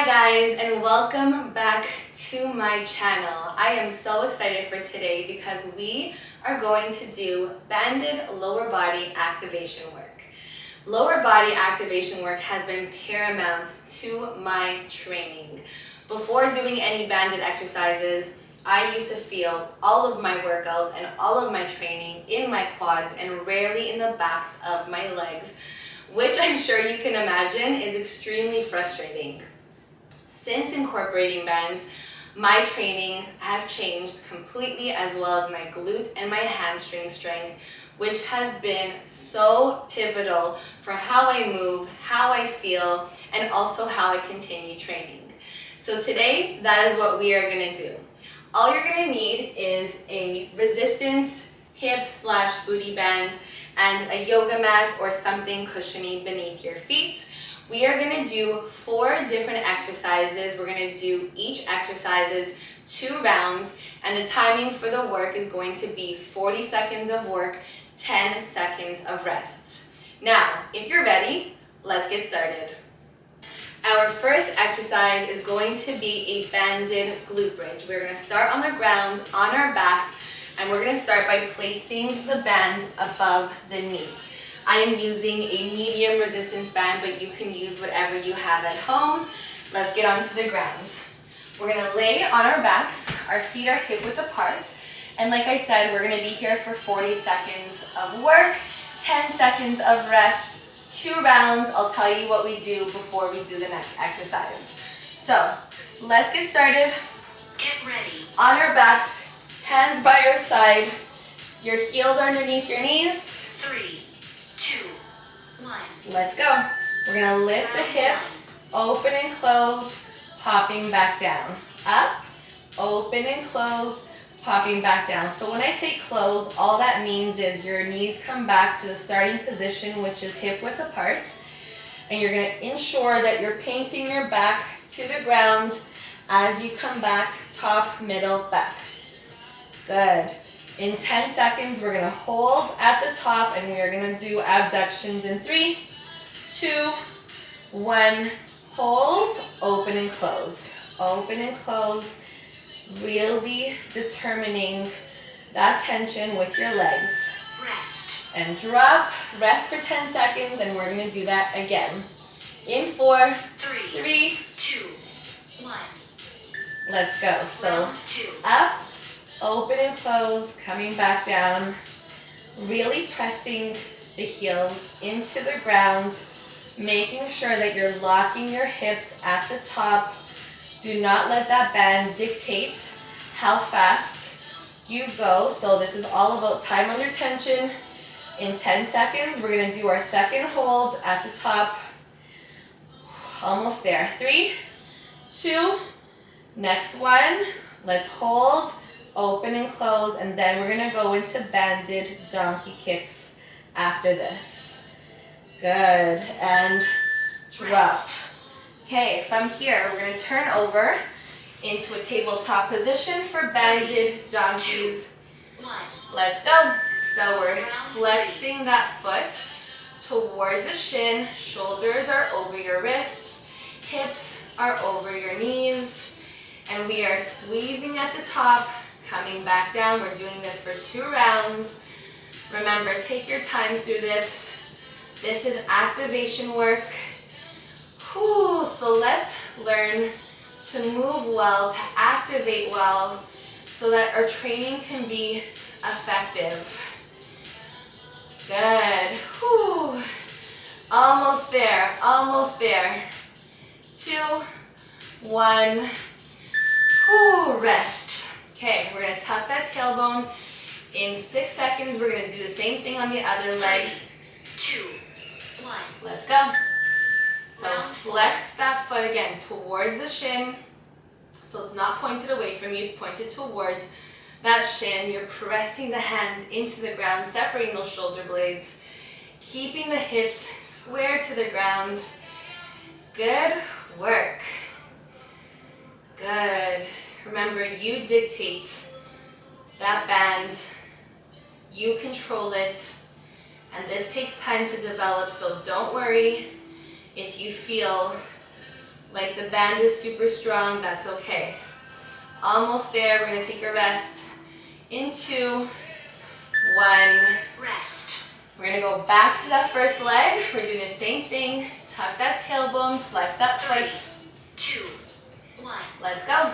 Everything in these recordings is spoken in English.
Hi guys, and welcome back to my channel. I am so excited for today because we are going to do banded lower body activation work. Lower body activation work has been paramount to my training. Before doing any banded exercises, I used to feel all of my workouts and all of my training in my quads and rarely in the backs of my legs, which I'm sure you can imagine is extremely frustrating. Since incorporating bands, my training has changed completely, as well as my glute and my hamstring strength, which has been so pivotal for how I move, how I feel, and also how I continue training. So today, that is what we are gonna do. All you're gonna need is a resistance hip/booty band and a yoga mat or something cushiony beneath your feet. We are gonna do 4 different exercises. We're gonna do each exercises 2 rounds, and the timing for the work is going to be 40 seconds of work, 10 seconds of rest. Now, if you're ready, let's get started. Our first exercise is going to be a banded glute bridge. We're gonna start on the ground, on our backs, and we're gonna start by placing the band above the knee. I am using a medium resistance band, but you can use whatever you have at home. Let's get onto the ground. We're gonna lay on our backs, our feet are hip width apart, and like I said, we're gonna be here for 40 seconds of work, 10 seconds of rest, 2 rounds. I'll tell you what we do before we do the next exercise. So, let's get started. Get ready. On our backs, hands by your side, your heels are underneath your knees. 3, 2, 1. Let's go. We're gonna lift the hips, open and close, popping back down. Up, open and close, popping back down. So when I say close, all that means is your knees come back to the starting position, which is hip width apart. And you're gonna ensure that you're painting your back to the ground as you come back, top, middle, back. Good. In 10 seconds, we're gonna hold at the top and we are gonna do abductions in 3, 2, 1. Hold, open and close. Open and close. Really determining that tension with your legs. Rest. And drop, rest for 10 seconds, and we're gonna do that again. In 4, 3, 2, 1. let's go. So Round 2. up, open and close, coming back down, really pressing the heels into the ground, making sure that you're locking your hips at the top. Do not let that band dictate how fast you go. So this is all about time under tension. In 10 seconds, we're gonna do our second hold at the top. Almost there. 3, 2, next one. Let's hold, open and close, and then we're gonna go into banded donkey kicks after this. Good, and drop. Rest. Okay, from here, we're gonna turn over into a tabletop position for banded donkeys. 1. Let's go. So we're flexing that foot towards the shin, shoulders are over your wrists, hips are over your knees, and we are squeezing at the top, coming back down. We're doing this for 2 rounds. Remember, take your time through this. This is activation work. Whew, so let's learn to move well, to activate well, so that our training can be effective. Good. Whew. Almost there, almost there. 2, 1. Whew, rest. Okay, we're gonna tuck that tailbone. In 6 seconds, we're gonna do the same thing on the other leg. 2, 1. Let's go. So flex that foot again towards the shin. So it's not pointed away from you, it's pointed towards that shin. You're pressing the hands into the ground, separating those shoulder blades, keeping the hips square to the ground. Good work. Good. Remember, you dictate that band. You control it. And this takes time to develop, so don't worry if you feel like the band is super strong, that's okay. Almost there, we're gonna take a rest. In 2, 1. Rest. We're gonna go back to that first leg. We're doing the same thing. Tuck that tailbone, flex that foot. 2, 1. Let's go.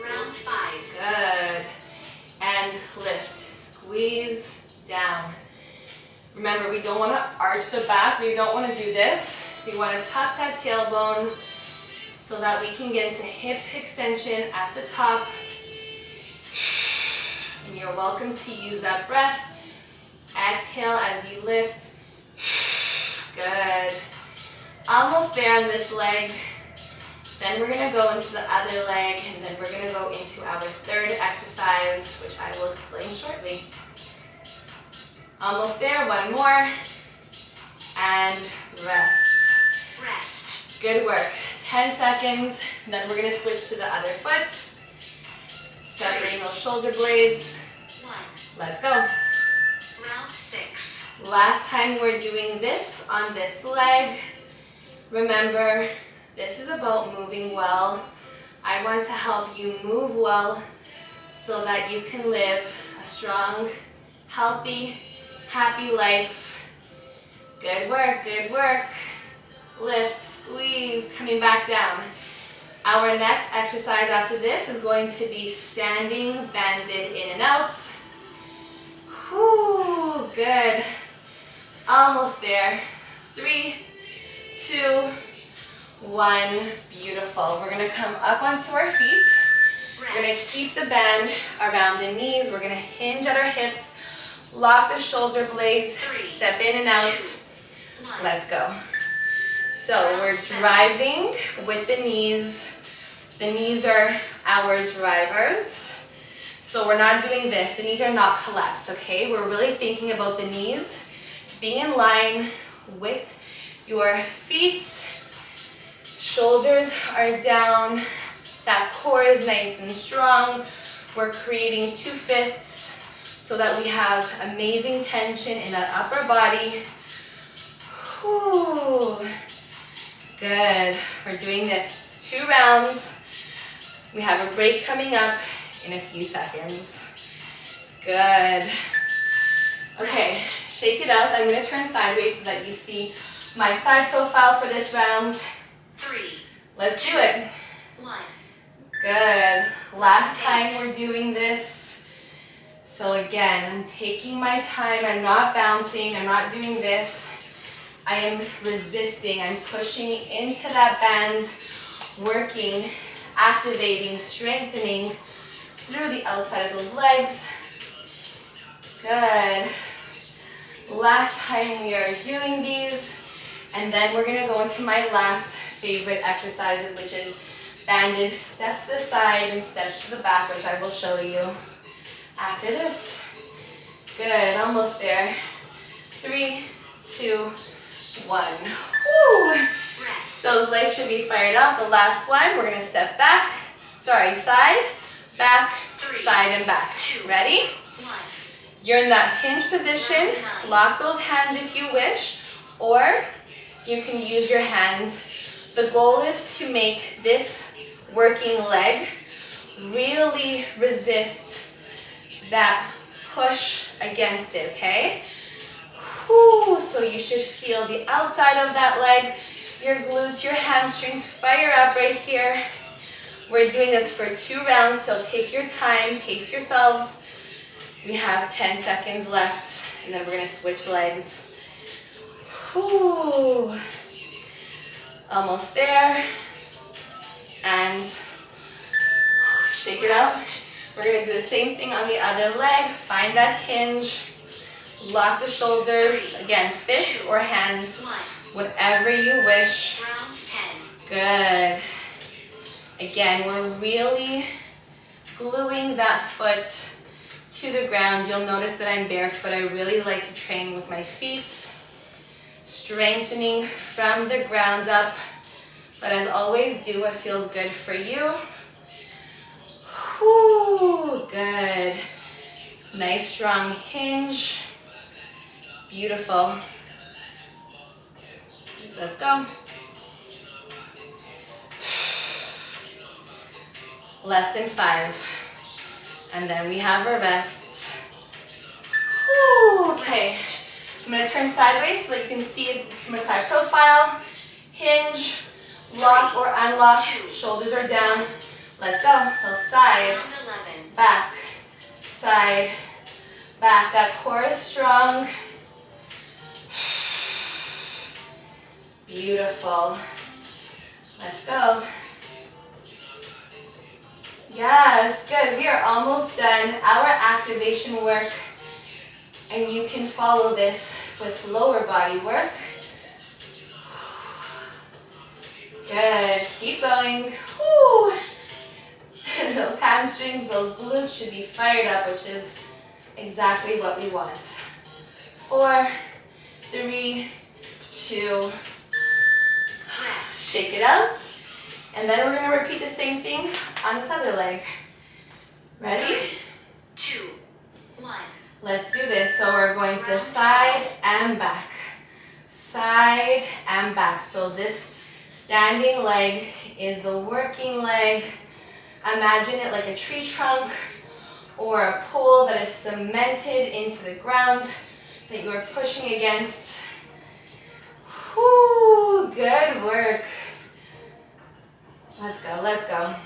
Round 5. Good. And lift. Squeeze down. Remember, we don't want to arch the back. We don't want to do this. We want to tuck that tailbone so that we can get into hip extension at the top. And you're welcome to use that breath. Exhale as you lift. Good. Almost there on this leg. Then we're going to go into the other leg, and then we're going to go into our third exercise, which I will explain shortly. Almost there, 1 more. And rest. Rest. Good work. 10 seconds. And then we're going to switch to the other foot. Separating those shoulder blades. 1. Let's go. Round 6. Last time you were doing this on this leg. Remember, this is about moving well. I want to help you move well so that you can live a strong, healthy, happy life. Good work, good work. Lift, squeeze, coming back down. Our next exercise after this is going to be standing banded in and out. Whew, good. Almost there. 3, 2, 1. Beautiful. We're going to come up onto our feet. We're going to keep the band around the knees. We're going to hinge at our hips. Lock the shoulder blades. 3, Step in and out. 2, 1. Let's go. So we're driving with the knees. The knees are our drivers. So we're not doing this. The knees are not collapsed, okay? We're really thinking about the knees being in line with your feet. Shoulders are down. That core is nice and strong. We're creating 2 fists so that we have amazing tension in that upper body. Whew. Good. We're doing this 2 rounds. We have a break coming up in a few seconds. Good. Okay, shake it out. I'm going to turn sideways so that you see my side profile for this round. 3. Let's do it. 1. Good. Last time we're doing this. So again, I'm taking my time. I'm not bouncing. I'm not doing this. I am resisting. I'm pushing into that band, working, activating, strengthening through the outside of those legs. Good. Last time we are doing these. And then we're going to go into my last favorite exercises, which is banded steps to the side and steps to the back, which I will show you after this. Good, almost there. 3, 2, 1. Woo! Those legs should be fired up. The last one, we're going to step back. Sorry, side, back, side, and back. Ready? 1. You're in that hinge position. Lock those hands if you wish, or you can use your hands. The goal is to make this working leg really resist that push against it, okay? Whew, so you should feel the outside of that leg, your glutes, your hamstrings fire up right here. We're doing this for 2 rounds, so take your time, pace yourselves. We have 10 seconds left, and then we're gonna switch legs. Whew. Almost there. And shake it out. We're going to do the same thing on the other leg. Find that hinge. Lock the shoulders. Again, fists or hands, whatever you wish. Good. Again, we're really gluing that foot to the ground. You'll notice that I'm barefoot. I really like to train with my feet. Strengthening from the ground up. But as always, do what feels good for you. Whew, good. Nice strong hinge. Beautiful. Let's go. less than 5. And then we have our rests. Whew, okay. I'm going to turn sideways so that you can see it from a side profile. Hinge, lock or unlock, shoulders are down. Let's go. So side, Round 11. back, side, back. That core is strong. Beautiful. Let's go. Yes, good. We are almost done our activation work, and you can follow this with lower body work. Good. Keep going. Woo. Those hamstrings, those glutes should be fired up, which is exactly what we want. 4, 3, 2, Rest. shake it out. And then we're going to repeat the same thing on this other leg. Ready? 2, 1. Let's do this. So we're going to the side and back. Side and back. So this standing leg is the working leg. Imagine it like a tree trunk or a pole that is cemented into the ground that you are pushing against. Whew, good work. Let's go, let's go.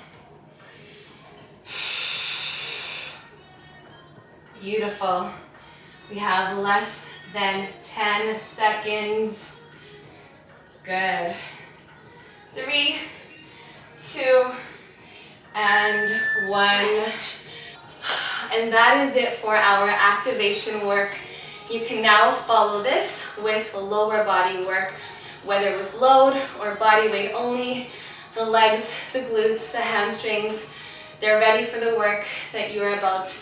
Beautiful. We have less than 10 seconds. Good. 3, 2, and 1. And that is it for our activation work. You can now follow this with lower body work, whether with load or body weight only. The legs, the glutes, the hamstrings, they're ready for the work that you're about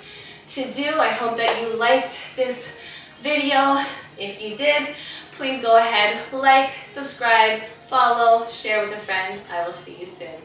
to do. I hope that you liked this video. If you did, please go ahead, like, subscribe, follow, share with a friend. I will see you soon.